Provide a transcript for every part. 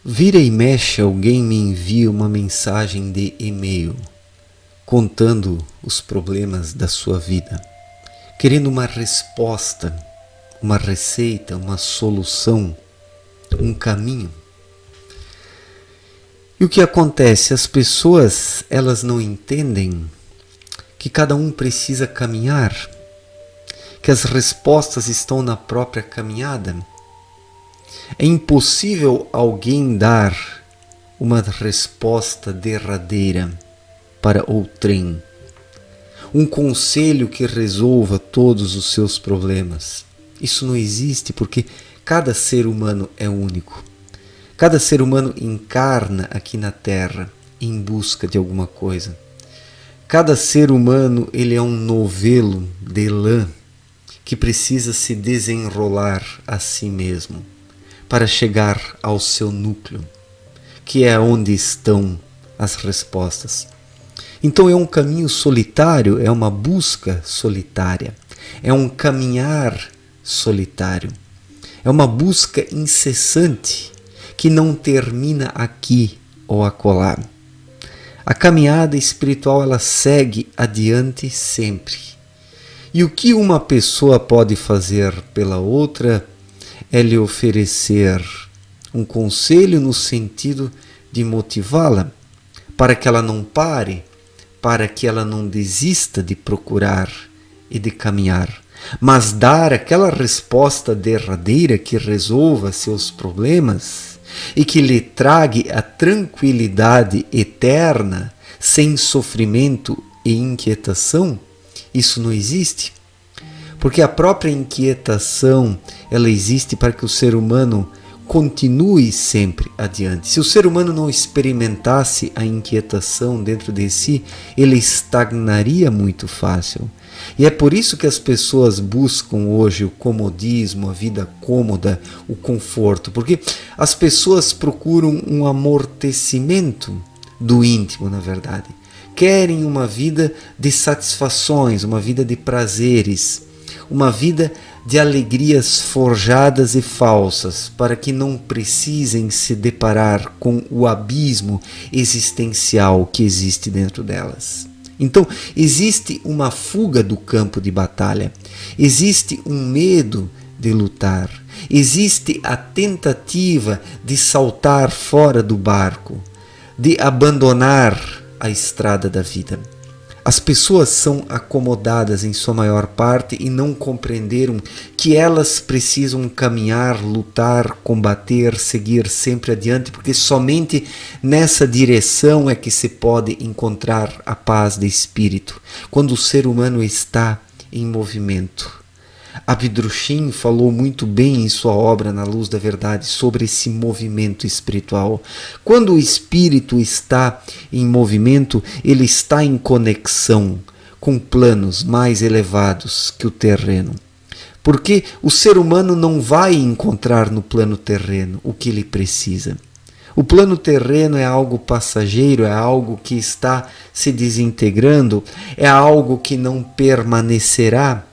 Vira e mexe, alguém me envia uma mensagem de e-mail contando os problemas da sua vida, querendo uma resposta, uma receita, uma solução, um caminho. E o que acontece? As pessoas, elas não entendem que cada um precisa caminhar, que as respostas estão na própria caminhada. É impossível alguém dar uma resposta derradeira para outrem, um conselho que resolva todos os seus problemas. Isso não existe porque cada ser humano é único. Cada ser humano encarna aqui na Terra em busca de alguma coisa. Cada ser humano ele é um novelo de lã que precisa se desenrolar a si mesmo para chegar ao seu núcleo, que é onde estão as respostas. Então é um caminho solitário, é uma busca solitária, é um caminhar solitário, é uma busca incessante que não termina aqui ou acolá. A caminhada espiritual ela segue adiante sempre. E o que uma pessoa pode fazer pela outra é lhe oferecer um conselho no sentido de motivá-la para que ela não pare, para que ela não desista de procurar e de caminhar, mas dar aquela resposta derradeira que resolva seus problemas e que lhe trague a tranquilidade eterna, sem sofrimento e inquietação. Isso não existe. Porque a própria inquietação, ela existe para que o ser humano continue sempre adiante. Se o ser humano não experimentasse a inquietação dentro de si, ele estagnaria muito fácil. E é por isso que as pessoas buscam hoje o comodismo, a vida cômoda, o conforto. Porque as pessoas procuram um amortecimento do íntimo, na verdade. Querem uma vida de satisfações, uma vida de prazeres, uma vida de alegrias forjadas e falsas, para que não precisem se deparar com o abismo existencial que existe dentro delas. Então, existe uma fuga do campo de batalha, existe um medo de lutar, existe a tentativa de saltar fora do barco, de abandonar a estrada da vida. As pessoas são acomodadas em sua maior parte e não compreenderam que elas precisam caminhar, lutar, combater, seguir sempre adiante, porque somente nessa direção é que se pode encontrar a paz de espírito, quando o ser humano está em movimento. Abdrushim falou muito bem em sua obra Na Luz da Verdade sobre esse movimento espiritual. Quando o espírito está em movimento, ele está em conexão com planos mais elevados que o terreno. Porque o ser humano não vai encontrar no plano terreno o que ele precisa. O plano terreno é algo passageiro, é algo que está se desintegrando, é algo que não permanecerá.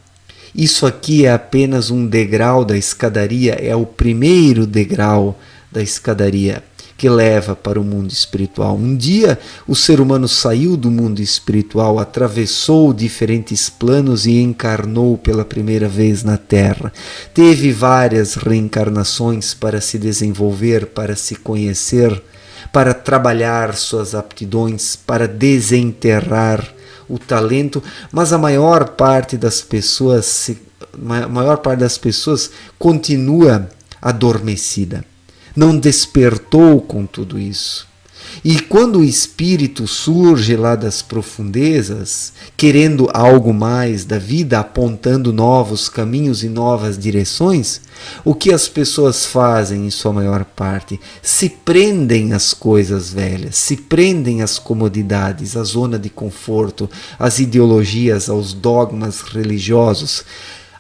Isso aqui é apenas um degrau da escadaria, é o primeiro degrau da escadaria que leva para o mundo espiritual. Um dia o ser humano saiu do mundo espiritual, atravessou diferentes planos e encarnou pela primeira vez na Terra. Teve várias reencarnações para se desenvolver, para se conhecer, para trabalhar suas aptidões, para desenterrar o talento, mas a maior parte das pessoas continua adormecida, não despertou com tudo isso. E quando o espírito surge lá das profundezas, querendo algo mais da vida, apontando novos caminhos e novas direções, o que as pessoas fazem em sua maior parte? Se prendem às coisas velhas, se prendem às comodidades, à zona de conforto, às ideologias, aos dogmas religiosos,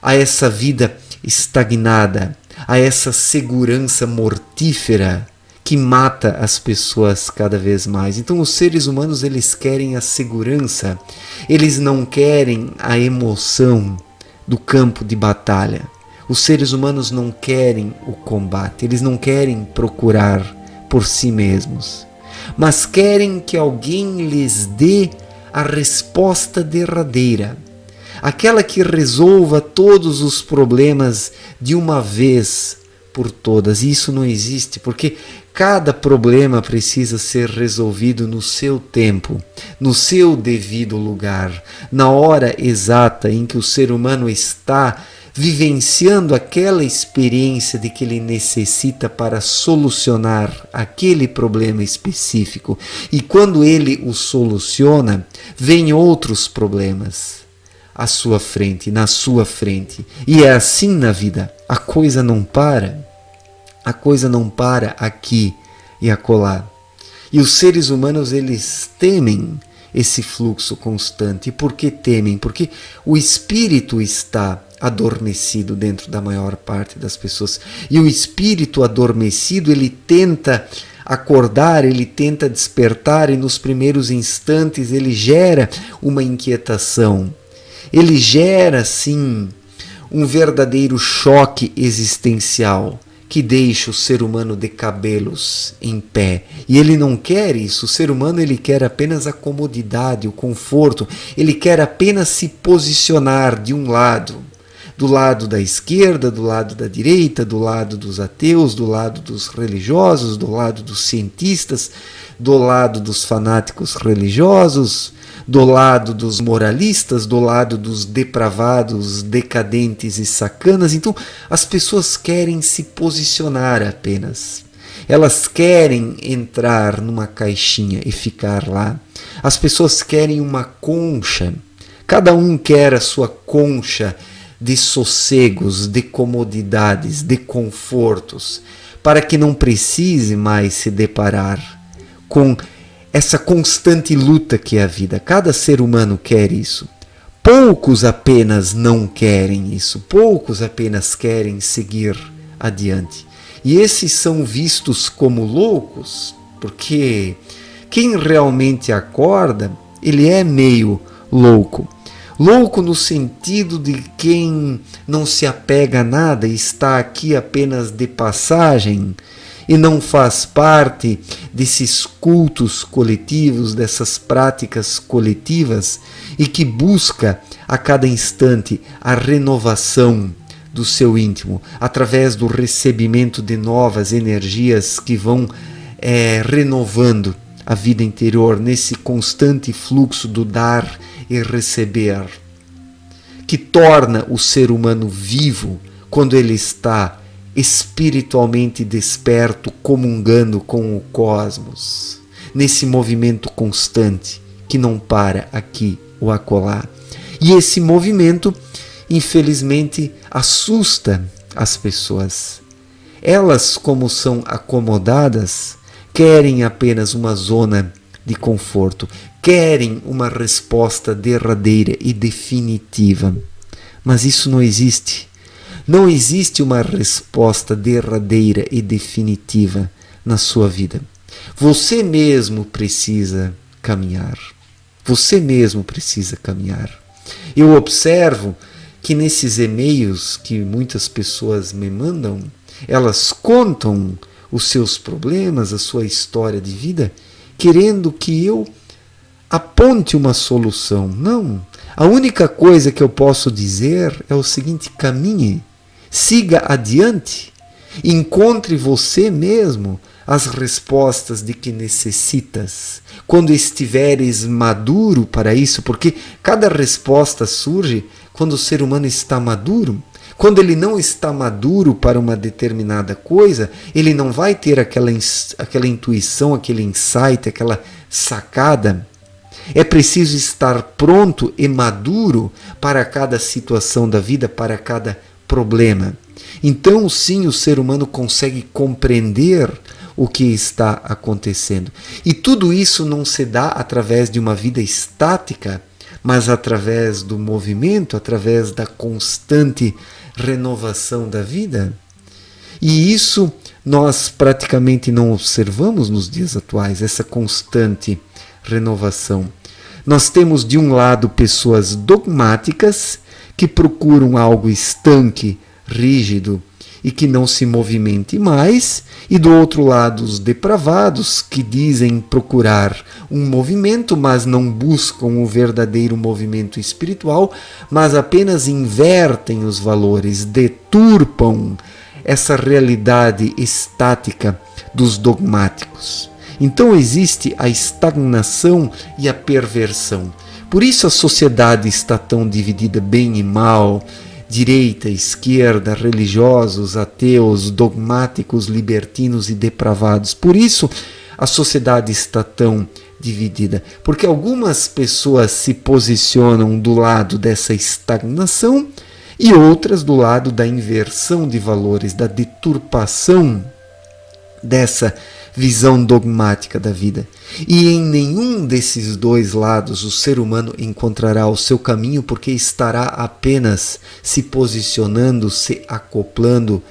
a essa vida estagnada, a essa segurança mortífera que mata as pessoas cada vez mais. Então os seres humanos eles querem a segurança, eles não querem a emoção do campo de batalha. Os seres humanos não querem o combate, eles não querem procurar por si mesmos, mas querem que alguém lhes dê a resposta derradeira, aquela que resolva todos os problemas de uma vez por todas. E isso não existe, porque cada problema precisa ser resolvido no seu tempo, no seu devido lugar, na hora exata em que o ser humano está vivenciando aquela experiência de que ele necessita para solucionar aquele problema específico. E quando ele o soluciona, vêm outros problemas à sua frente, na sua frente. E é assim na vida. A coisa não para. A coisa não para aqui e acolá. E os seres humanos, eles temem esse fluxo constante. E por que temem? Porque o espírito está adormecido dentro da maior parte das pessoas. E o espírito adormecido, ele tenta acordar, ele tenta despertar, e nos primeiros instantes ele gera uma inquietação. Ele gera, sim, um verdadeiro choque existencial que deixa o ser humano de cabelos em pé. E ele não quer isso. O ser humano, ele quer apenas a comodidade, o conforto. Ele quer apenas se posicionar de um lado. Do lado da esquerda, do lado da direita, do lado dos ateus, do lado dos religiosos, do lado dos cientistas, do lado dos fanáticos religiosos, do lado dos moralistas, do lado dos depravados, decadentes e sacanas. Então, as pessoas querem se posicionar apenas. Elas querem entrar numa caixinha e ficar lá. As pessoas querem uma concha. Cada um quer a sua concha de sossegos, de comodidades, de confortos, para que não precise mais se deparar com essa constante luta que é a vida. Cada ser humano quer isso. Poucos apenas não querem isso. Poucos apenas querem seguir adiante. E esses são vistos como loucos, porque quem realmente acorda, ele é meio louco. Louco no sentido de quem não se apega a nada e está aqui apenas de passagem e não faz parte desses cultos coletivos, dessas práticas coletivas, e que busca a cada instante a renovação do seu íntimo, através do recebimento de novas energias que vão renovando a vida interior nesse constante fluxo do dar e receber, que torna o ser humano vivo quando ele está espiritualmente desperto, comungando com o cosmos, nesse movimento constante que não para aqui ou acolá. E esse movimento, infelizmente, assusta as pessoas. Elas, como são acomodadas, querem apenas uma zona de conforto, querem uma resposta derradeira e definitiva. Mas isso não existe. Não existe uma resposta derradeira e definitiva na sua vida. Você mesmo precisa caminhar. Você mesmo precisa caminhar. Eu observo que nesses e-mails que muitas pessoas me mandam, elas contam os seus problemas, a sua história de vida, querendo que eu aponte uma solução. Não. A única coisa que eu posso dizer é o seguinte: caminhe, siga adiante, encontre você mesmo as respostas de que necessitas. Quando estiveres maduro para isso, porque cada resposta surge quando o ser humano está maduro. Quando ele não está maduro para uma determinada coisa, ele não vai ter aquela intuição, aquele insight, aquela sacada. É preciso estar pronto e maduro para cada situação da vida, para cada problema. Então, sim, o ser humano consegue compreender o que está acontecendo. E tudo isso não se dá através de uma vida estática, mas através do movimento, através da constante renovação da vida. E isso nós praticamente não observamos nos dias atuais, essa constante renovação. Nós temos de um lado pessoas dogmáticas que procuram algo estanque, rígido e que não se movimente mais, e do outro lado os depravados que dizem procurar um movimento, mas não buscam o verdadeiro movimento espiritual, mas apenas invertem os valores, deturpam essa realidade estática dos dogmáticos. Então existe a estagnação e a perversão. Por isso a sociedade está tão dividida, bem e mal, direita, esquerda, religiosos, ateus, dogmáticos, libertinos e depravados. Por isso a sociedade está tão dividida, porque algumas pessoas se posicionam do lado dessa estagnação e outras do lado da inversão de valores, da deturpação dessa visão dogmática da vida. E em nenhum desses dois lados o ser humano encontrará o seu caminho, porque estará apenas se posicionando, se acoplando,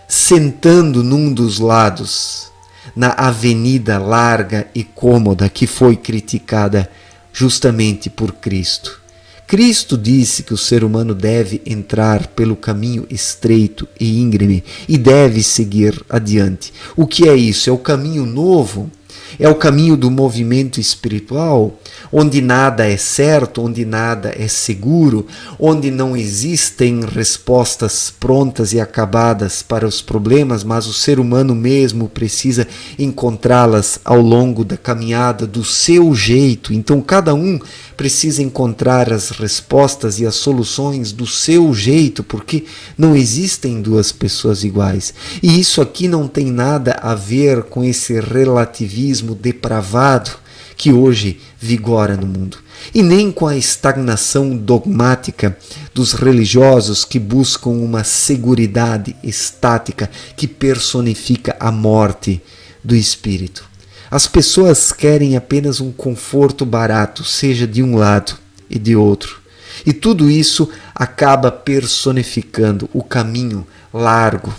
sentando num dos lados, na avenida larga e cômoda que foi criticada justamente por Cristo. Cristo disse que o ser humano deve entrar pelo caminho estreito e íngreme e deve seguir adiante. O que é isso? É o caminho novo? É o caminho do movimento espiritual, onde nada é certo, onde nada é seguro, onde não existem respostas prontas e acabadas para os problemas, mas o ser humano mesmo precisa encontrá-las ao longo da caminhada do seu jeito. Então cada um precisa encontrar as respostas e as soluções do seu jeito, porque não existem duas pessoas iguais. E isso aqui não tem nada a ver com esse relativismo depravado que hoje vigora no mundo, e nem com a estagnação dogmática dos religiosos que buscam uma seguridade estática que personifica a morte do espírito. As pessoas querem apenas um conforto barato, seja de um lado e de outro, e tudo isso acaba personificando o caminho largo,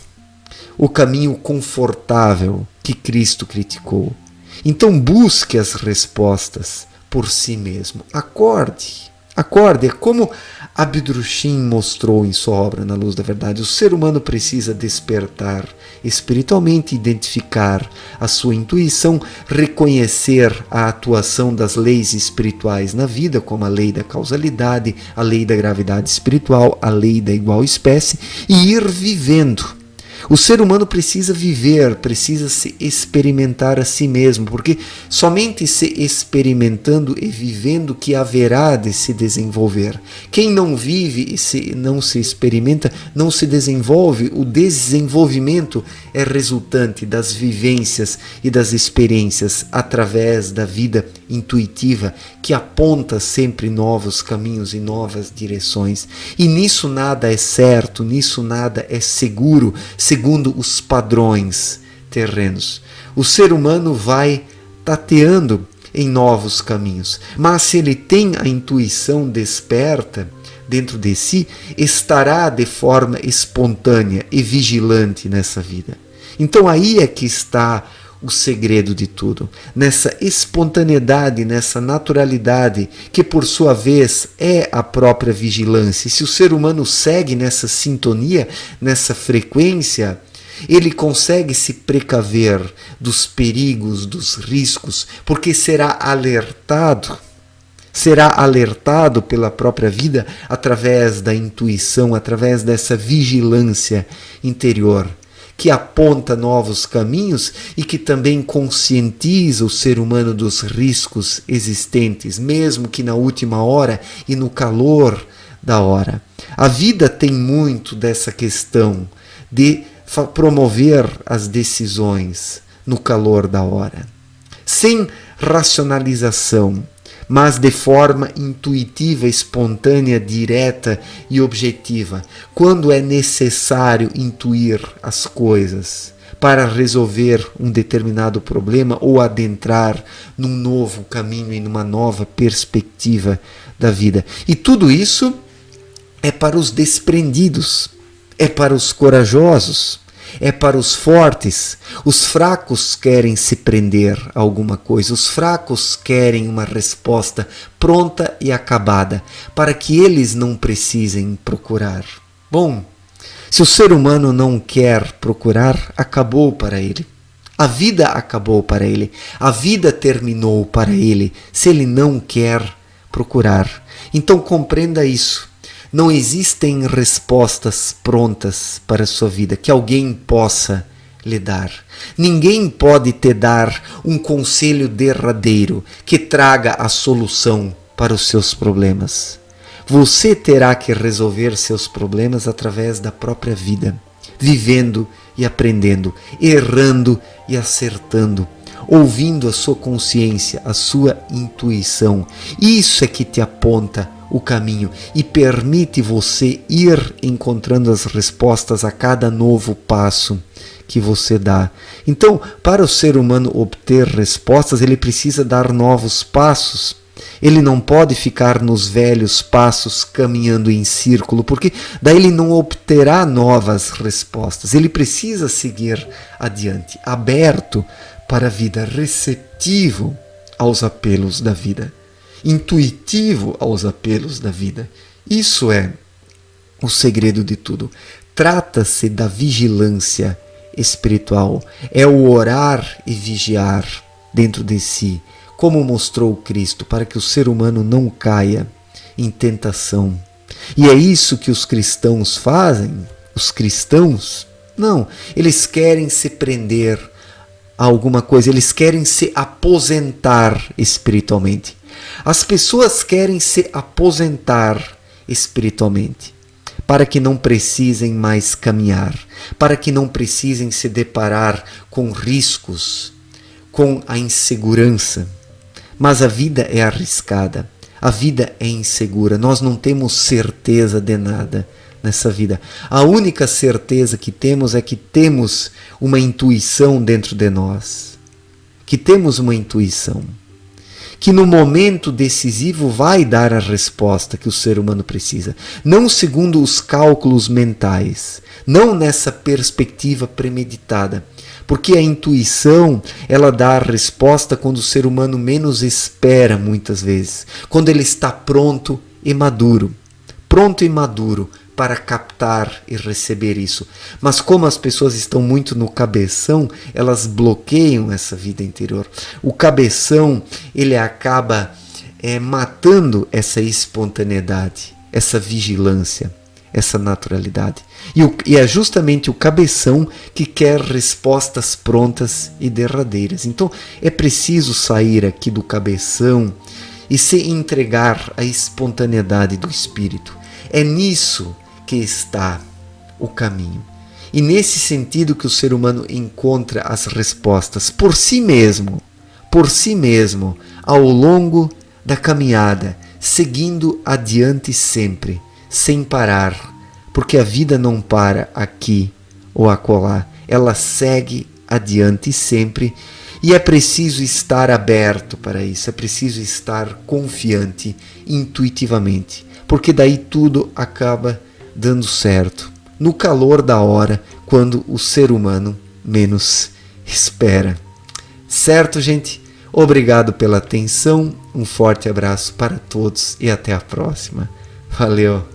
o caminho confortável que Cristo criticou. Então busque as respostas por si mesmo. Acorde. É como Abdrushim mostrou em sua obra Na Luz da Verdade. O ser humano precisa despertar espiritualmente, identificar a sua intuição, reconhecer a atuação das leis espirituais na vida, como a lei da causalidade, a lei da gravidade espiritual, a lei da igual espécie, e ir vivendo. O ser humano precisa viver, precisa se experimentar a si mesmo, porque somente se experimentando e vivendo que haverá de se desenvolver. Quem não vive e não se experimenta, não se desenvolve. O desenvolvimento é resultante das vivências e das experiências através da vida intuitiva, que aponta sempre novos caminhos e novas direções. E nisso nada é certo, nisso nada é seguro, segundo os padrões terrenos. O ser humano vai tateando em novos caminhos, mas se ele tem a intuição desperta dentro de si, estará de forma espontânea e vigilante nessa vida. Então aí é que está o segredo de tudo, nessa espontaneidade, nessa naturalidade, que por sua vez é a própria vigilância. E se o ser humano segue nessa sintonia, nessa frequência, ele consegue se precaver dos perigos, dos riscos, porque será alertado pela própria vida através da intuição, através dessa vigilância interior, que aponta novos caminhos e que também conscientiza o ser humano dos riscos existentes, mesmo que na última hora e no calor da hora. A vida tem muito dessa questão de promover as decisões no calor da hora, sem racionalização, mas de forma intuitiva, espontânea, direta e objetiva, quando é necessário intuir as coisas para resolver um determinado problema ou adentrar num novo caminho e numa nova perspectiva da vida. E tudo isso é para os desprendidos, é para os corajosos, é para os fortes. Os fracos querem se prender a alguma coisa, os fracos querem uma resposta pronta e acabada, para que eles não precisem procurar. Bom, Se o ser humano não quer procurar, acabou para ele. A vida acabou para ele. A vida terminou para ele, se ele não quer procurar. Então compreenda isso. Não existem respostas prontas para a sua vida que alguém possa lhe dar. Ninguém pode te dar um conselho derradeiro que traga a solução para os seus problemas. Você terá que resolver seus problemas através da própria vida, vivendo e aprendendo, errando e acertando, ouvindo a sua consciência, a sua intuição. Isso é que te aponta o caminho e permite você ir encontrando as respostas a cada novo passo que você dá. Então, para o ser humano obter respostas, ele precisa dar novos passos. Ele não pode ficar nos velhos passos caminhando em círculo, porque daí ele não obterá novas respostas. Ele precisa seguir adiante, aberto para a vida, receptivo aos apelos da vida, intuitivo aos apelos da vida. Isso é o segredo de tudo. Trata-se da vigilância espiritual, é o orar e vigiar dentro de si, como mostrou Cristo, para que o ser humano não caia em tentação. E é isso que os cristãos fazem. Os cristãos, não, eles querem se prender a alguma coisa, eles querem se aposentar espiritualmente. As pessoas querem se aposentar espiritualmente, para que não precisem mais caminhar, para que não precisem se deparar com riscos, com a insegurança. Mas a vida é arriscada, a vida é insegura, nós não temos certeza de nada nessa vida. A única certeza que temos é que temos uma intuição dentro de nós, que temos uma intuição, que no momento decisivo vai dar a resposta que o ser humano precisa, não segundo os cálculos mentais, não nessa perspectiva premeditada, porque a intuição, ela dá a resposta quando o ser humano menos espera muitas vezes, quando ele está pronto e maduro para captar e receber isso. Mas como as pessoas estão muito no cabeção, elas bloqueiam essa vida interior. O cabeção, ele acaba matando essa espontaneidade, essa vigilância, essa naturalidade. E é justamente o cabeção que quer respostas prontas e derradeiras. Então é preciso sair aqui do cabeção e se entregar à espontaneidade do espírito. É nisso que está o caminho. E nesse sentido que o ser humano encontra as respostas por si mesmo, ao longo da caminhada, seguindo adiante sempre, sem parar, porque a vida não para aqui ou acolá, ela segue adiante sempre, e é preciso estar aberto para isso, é preciso estar confiante intuitivamente, porque daí tudo acaba dando certo, no calor da hora, quando o ser humano menos espera. Certo, gente? Obrigado pela atenção, um forte abraço para todos e até a próxima. Valeu!